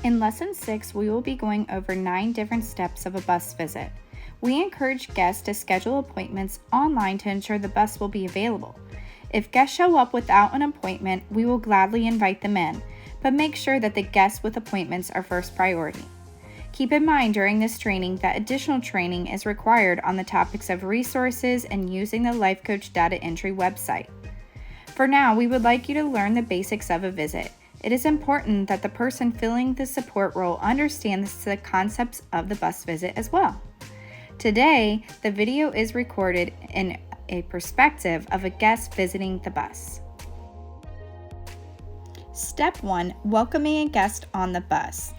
In Lesson 6, we will be going over 9 different steps of a bus visit. We encourage guests to schedule appointments online to ensure the bus will be available. If guests show up without an appointment, we will gladly invite them in, but make sure that the guests with appointments are first priority. Keep in mind during this training that additional training is required on the topics of resources and using the Life Coach data entry website. For now, we would like you to learn the basics of a visit. It is important that the person filling the support role understands the concepts of the bus visit as well. Today, the video is recorded in a perspective of a guest visiting the bus. Step 1. Welcoming a guest on the bus.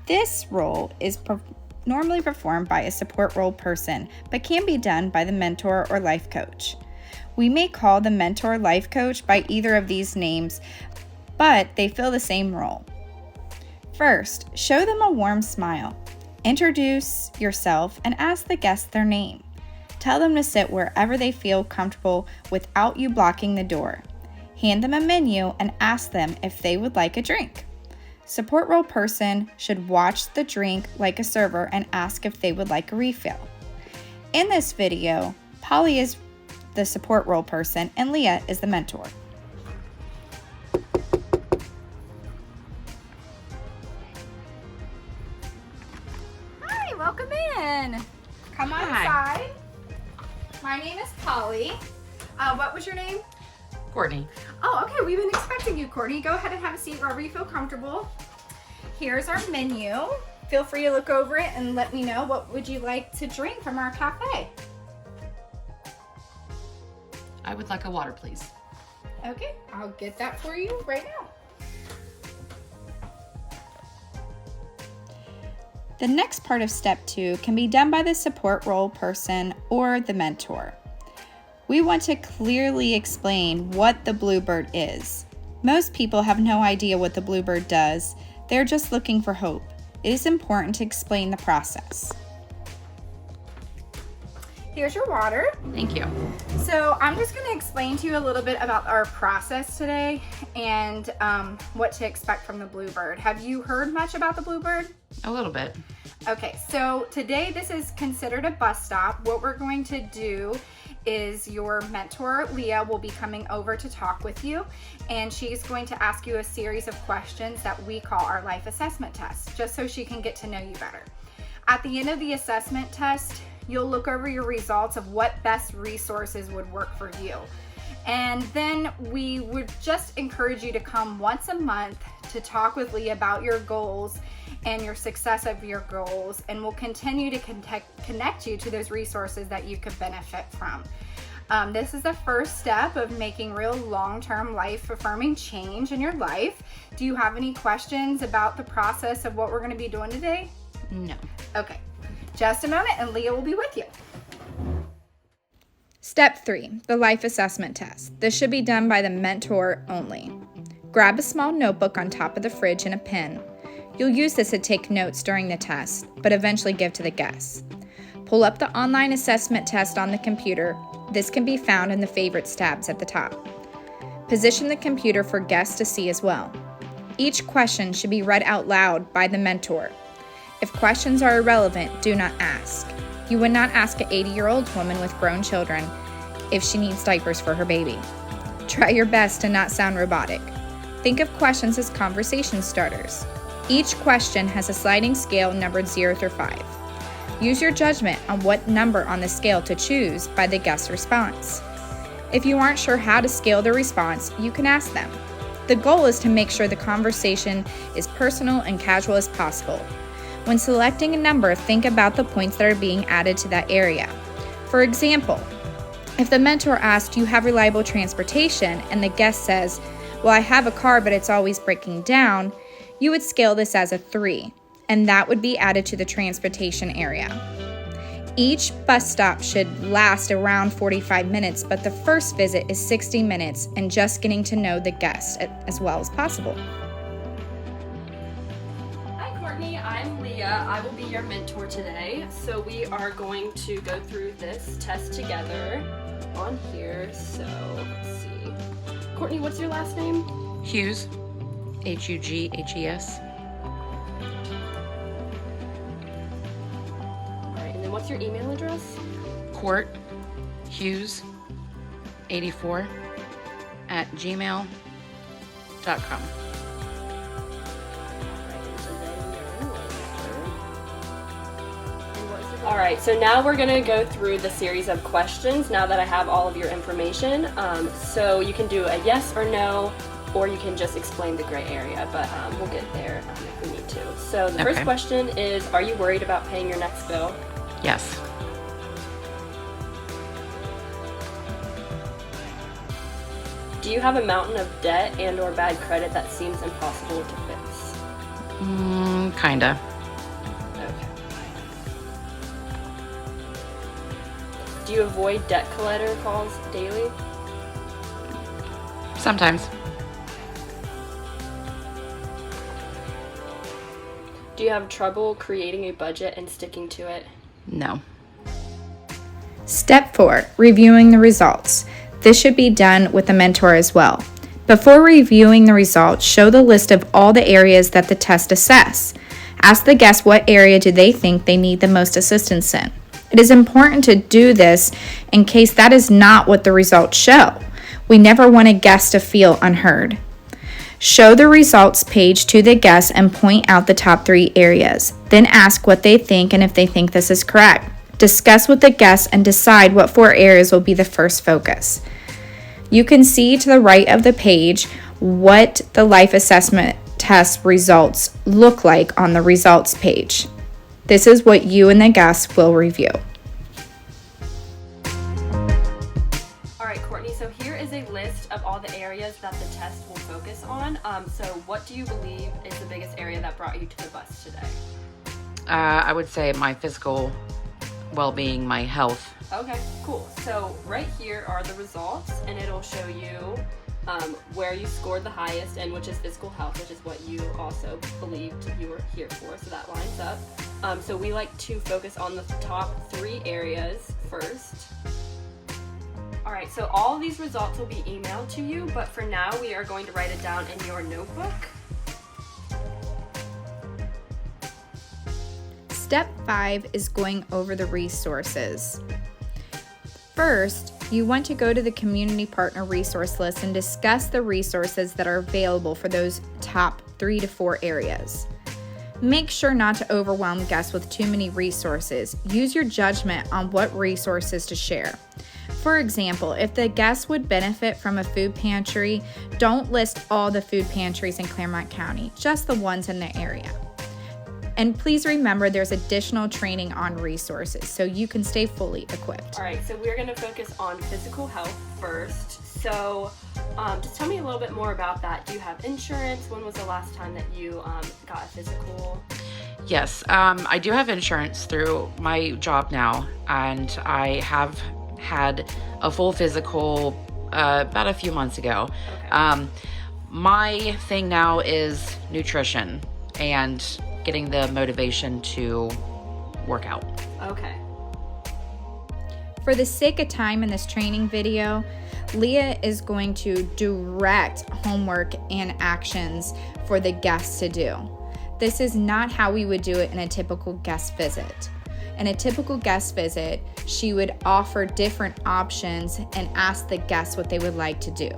This role is normally performed by a support role person, but can be done by the mentor or life coach. We may call the mentor life coach by either of these names, but they fill the same role. First, show them a warm smile. Introduce yourself and ask the guest their name. Tell them to sit wherever they feel comfortable without you blocking the door. Hand them a menu and ask them if they would like a drink. Support role person should watch the drink like a server and ask if they would like a refill. In this video, Polly is the support role person and Leah is the mentor. Hi, welcome in. Come on inside. My name is Polly. What was your name? Courtney. Oh, okay. We've been expecting you, Courtney. Go ahead and have a seat wherever you feel comfortable. Here's our menu. Feel free to look over it and let me know what would you like to drink from our cafe. I would like a water, please. Okay, I'll get that for you right now. The next part of step 2 can be done by the support role person or the mentor. We want to clearly explain what the Bluebird is. Most people have no idea what the Bluebird does. They're just looking for hope. It is important to explain the process. Here's your water. Thank you. So I'm just going to explain to you a little bit about our process today and what to expect from the Bluebird. Have you heard much about the Bluebird? A little bit. Okay, so today this is considered a bus stop. What we're going to do is your mentor, Leah, will be coming over to talk with you, and she's going to ask you a series of questions that we call our life assessment test, just so she can get to know you better. At the end of the assessment test, you'll look over your results of what best resources would work for you. And then we would just encourage you to come once a month to talk with Leah about your goals and your success of your goals, and we'll continue to connect you to those resources that you could benefit from. This is the first step of making real long-term life-affirming change in your life. Do you have any questions about the process of what we're going to be doing today? No. Okay, just a moment and Leah will be with you. Step 3, the life assessment test. This should be done by the mentor only. Grab a small notebook on top of the fridge and a pen. You'll use this to take notes during the test, but eventually give to the guests. Pull up the online assessment test on the computer. This can be found in the favorites tabs at the top. Position the computer for guests to see as well. Each question should be read out loud by the mentor. If questions are irrelevant, do not ask. You would not ask an 80-year-old woman with grown children if she needs diapers for her baby. Try your best to not sound robotic. Think of questions as conversation starters. Each question has a sliding scale numbered 0 through 5. Use your judgment on what number on the scale to choose by the guest's response. If you aren't sure how to scale the response, you can ask them. The goal is to make sure the conversation is personal and casual as possible. When selecting a number, think about the points that are being added to that area. For example, if the mentor asks, "Do you have reliable transportation?" and the guest says, "Well, I have a car, but it's always breaking down," you would scale this as a 3, and that would be added to the transportation area. Each bus stop should last around 45 minutes, but the first visit is 60 minutes and just getting to know the guest as well as possible. Hi Courtney, I'm Leah. I will be your mentor today. So we are going to go through this test together on here. So let's see. Courtney, what's your last name? Hughes. Hughes. what's your email address? Court Hughes 84@gmail.com. All right, so now we're gonna go through the series of questions now that I have all of your information. So you can do a yes or no, or you can just explain the gray area, but we'll get there if we need to. So the first Okay. question is, are you worried about paying your next bill? Yes. Do you have a mountain of debt and or bad credit that seems impossible to fix? Kinda. Okay. Do you avoid debt collector calls daily? Sometimes. Do you have trouble creating a budget and sticking to it? No. Step 4, reviewing the results. This should be done with the mentor as well. Before reviewing the results, show the list of all the areas that the test assess. Ask the guests what area do they think they need the most assistance in. It is important to do this in case that is not what the results show. We never want a guest to feel unheard. Show the results page to the guests and point out the top 3 areas. Then ask what they think and if they think this is correct. Discuss with the guests and decide what 4 areas will be the first focus. You can see to the right of the page what the life assessment test results look like on the results page. This is what you and the guests will review. All right, Courtney, so here is a list of all the areas that the test will focus on. So what do you believe is the biggest area that brought you to the bus today? I would say my physical well-being, my health. Okay, cool. So right here are the results, and it'll show you where you scored the highest, and which is physical health, which is what you also believed you were here for, so that lines up. So we like to focus on the top 3 areas first. All right, so all of these results will be emailed to you, but for now we are going to write it down in your notebook. Step 5 is going over the resources. First, you want to go to the community partner resource list and discuss the resources that are available for those top 3 to 4 areas. Make sure not to overwhelm guests with too many resources. Use your judgment on what resources to share. For example, if the guests would benefit from a food pantry, don't list all the food pantries in Clermont County, just the ones in the area. And please remember there's additional training on resources so you can stay fully equipped. All right, so we're going to focus on physical health first. So just tell me a little bit more about that. Do you have insurance? When was the last time that you got a physical? Yes, I do have insurance through my job now, and I have had a full physical about a few months ago. Okay. My thing now is nutrition and getting the motivation to work out. Okay. For the sake of time in this training video, Leah is going to direct homework and actions for the guests to do. This is not how we would do it in a typical guest visit. In a typical guest visit, she would offer different options and ask the guests what they would like to do.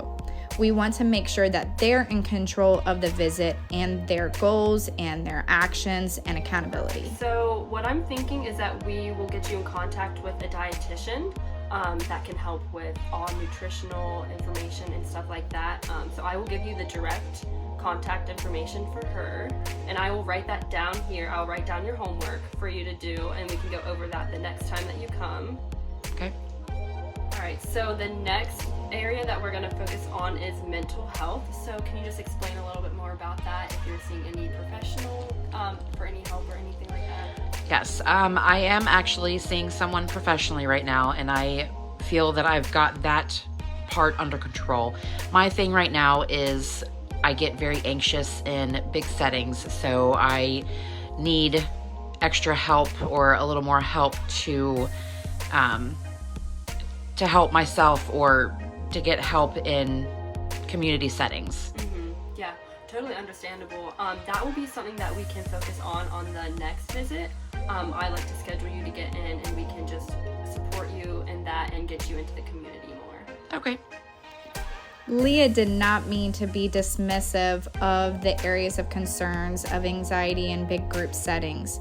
We want to make sure that they're in control of the visit and their goals and their actions and accountability. So what I'm thinking is that we will get you in contact with a dietitian that can help with all nutritional information and stuff like that. So I will give you the direct contact information for her, and I will write that down here. I'll write down your homework for you to do, and we can go over that the next time that you come. Okay. All right, so the next area that we're going to focus on is mental health. So can you just explain a little bit more about that, if you're seeing any professional for any help or anything like that? Yes, I am actually seeing someone professionally right now, and I feel that I've got that part under control. My thing right now is I get very anxious in big settings, so I need extra help or a little more help to help myself or to get help in community settings. Mm-hmm. Yeah, totally understandable. That will be something that we can focus on the next visit. I like to schedule you to get in, and we can just support you in that and get you into the community more. Okay. Leah did not mean to be dismissive of the areas of concerns of anxiety in big group settings.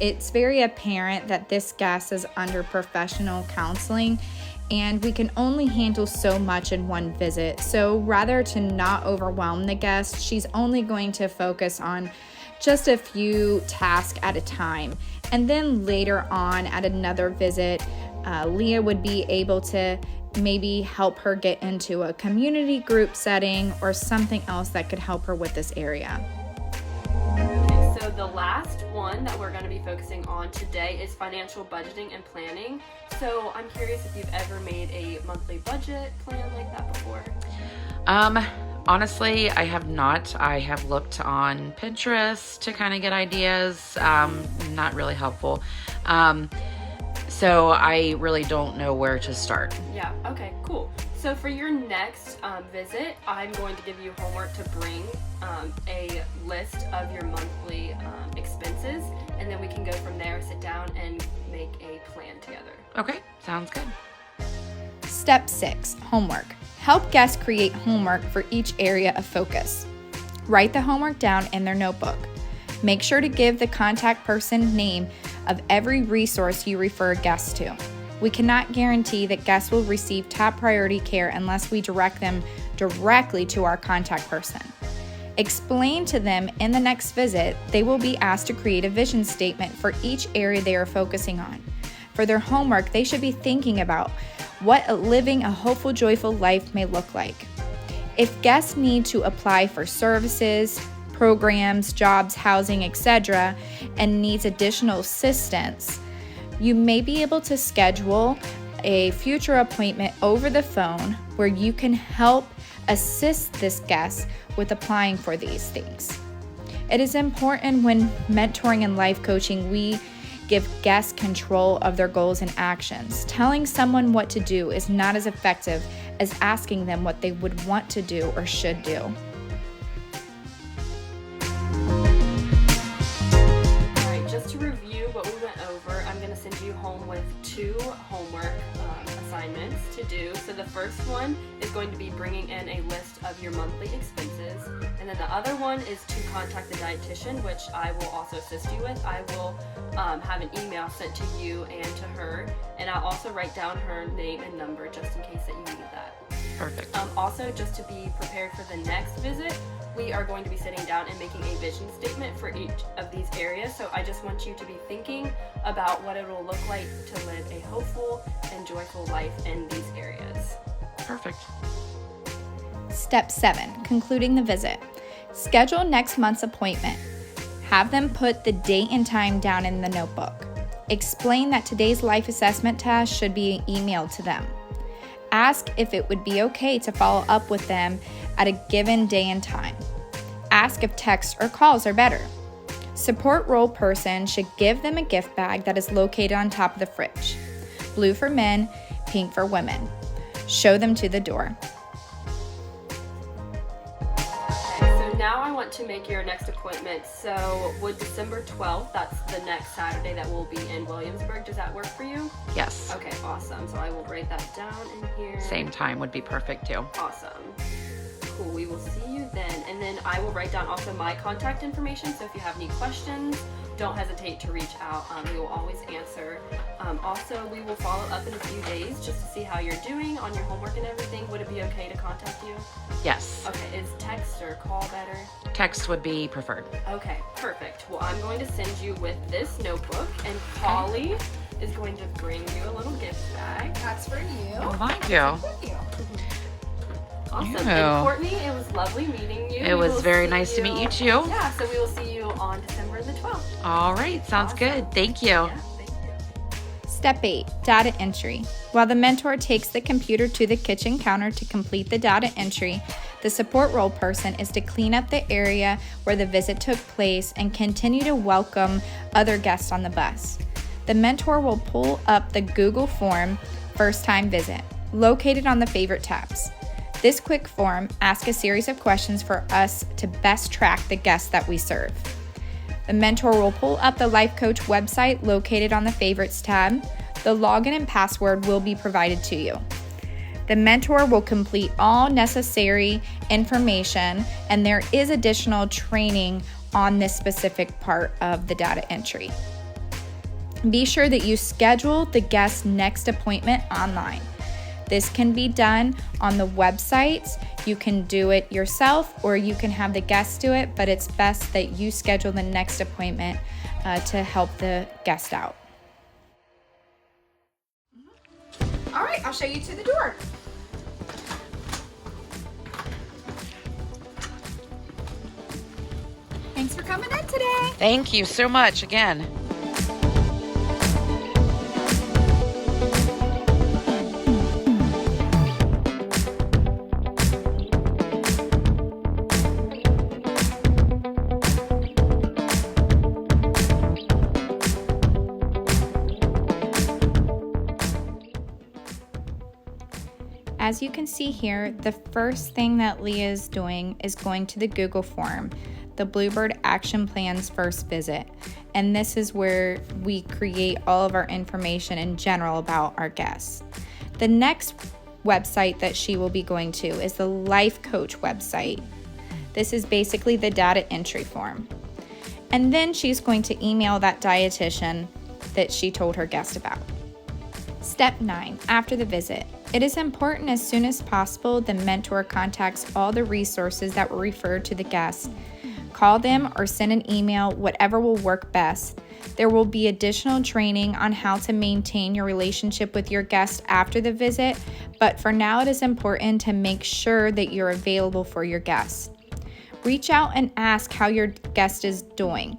It's very apparent that this guest is under professional counseling, and we can only handle so much in one visit. So rather to not overwhelm the guest, she's only going to focus on just a few tasks at a time. And then later on at another visit, Leah would be able to maybe help her get into a community group setting or something else that could help her with this area. Okay, so the last one that we're going to be focusing on today is financial budgeting and planning. So I'm curious if you've ever made a monthly budget plan like that before. Honestly, I have not. I have looked on Pinterest to kind of get ideas. Not really helpful. So I really don't know where to start. Yeah, okay, cool. So for your next visit, I'm going to give you homework to bring a list of your monthly expenses, and then we can go from there, sit down, and make a plan together. Okay, sounds good. Step 6, homework. Help guests create homework for each area of focus. Write the homework down in their notebook. Make sure to give the contact person name of every resource you refer guests to. We cannot guarantee that guests will receive top priority care unless we direct them directly to our contact person. Explain to them in the next visit they will be asked to create a vision statement for each area they are focusing on. For their homework, they should be thinking about what living a hopeful, joyful life may look like. If guests need to apply for services, programs, jobs, housing, etc., and needs additional assistance, you may be able to schedule a future appointment over the phone where you can help assist this guest with applying for these things. It is important when mentoring and life coaching, we give guests control of their goals and actions. Telling someone what to do is not as effective as asking them what they would want to do or should do. All right, just to review what we went over, I'm going to send you home with 2 homework assignments to do. So the first one is going to be bringing in a list of your monthly expenses, and then the other one is to contact the dietitian, which I will also assist you with. I will have an email sent to you and to her, and I'll also write down her name and number just in case that you need that. Perfect. Also, just to be prepared for the next visit, we are going to be sitting down and making a vision statement for each of these areas. So I just want you to be thinking about what it will look like to live a hopeful and joyful life in these areas. Perfect. Step 7, concluding the visit. Schedule next month's appointment. Have them put the date and time down in the notebook. Explain that today's life assessment task should be emailed to them. Ask if it would be okay to follow up with them at a given day and time. Ask if texts or calls are better. Support role person should give them a gift bag that is located on top of the fridge. Blue for men, pink for women. Show them to the door. Now I want to make your next appointment. So would December 12th, that's the next Saturday that we'll be in Williamsburg, does that work for you? Yes. Okay, awesome. So I will write that down in here. Same time would be perfect too. Awesome. Cool, we will see you then. And then I will write down also my contact information, so if you have any questions, don't hesitate to reach out. We will always answer. Also, we will follow up in a few days just to see how you're doing on your homework and everything. Would it be okay to contact you? Yes. Okay, is text or call better? Text would be preferred. Okay, perfect. Well, I'm going to send you with this notebook, and Polly is going to bring you a little gift bag. That's for you. Oh, thank you. Thank you. Awesome. Ew. And Courtney, it was lovely meeting you. It was very nice to meet you too. Yeah, so we will see you on December the 12th. All right, sounds good. Thank you. Yeah, thank you. Step 8, data entry. While the mentor takes the computer to the kitchen counter to complete the data entry, the support role person is to clean up the area where the visit took place and continue to welcome other guests on the bus. The mentor will pull up the Google form first time visit, located on the favorite tabs. This quick form asks a series of questions for us to best track the guests that we serve. The mentor will pull up the Life Coach website located on the Favorites tab. The login and password will be provided to you. The mentor will complete all necessary information, and there is additional training on this specific part of the data entry. Be sure that you schedule the guest's next appointment online. This can be done on the website. You can do it yourself or you can have the guest do it, but it's best that you schedule the next appointment to help the guest out. All right, I'll show you to the door. Thanks for coming in today. Thank you so much again. As you can see here, the first thing that Leah is doing is going to the Google form, the Bluebird Action Plan's first visit. And this is where we create all of our information in general about our guests. The next website that she will be going to is the Life Coach website. This is basically the data entry form. And then she's going to email that dietitian that she told her guest about. Step 9, after the visit. It is important as soon as possible the mentor contacts all the resources that were referred to the guest. Call them or send an email, whatever will work best. There will be additional training on how to maintain your relationship with your guest after the visit, but for now it is important to make sure that you're available for your guest. Reach out and ask how your guest is doing.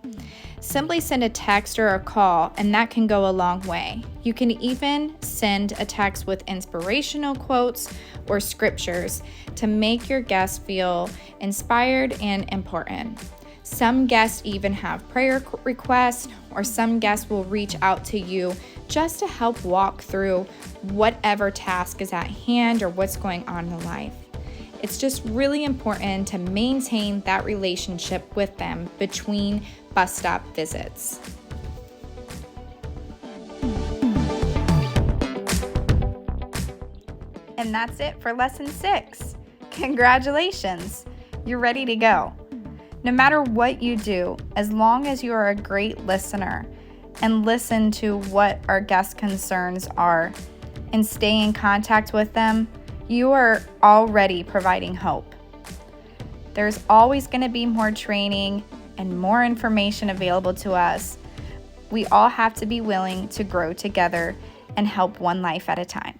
Simply send a text or a call, and that can go a long way. You can even send a text with inspirational quotes or scriptures to make your guests feel inspired and important. Some guests even have prayer requests, or some guests will reach out to you just to help walk through whatever task is at hand or what's going on in life. It's just really important to maintain that relationship with them between bus stop visits. And that's it for lesson 6. Congratulations! You're ready to go. No matter what you do, as long as you are a great listener and listen to what our guest concerns are and stay in contact with them, you are already providing hope. There's always going to be more training and more information available to us. We all have to be willing to grow together and help one life at a time.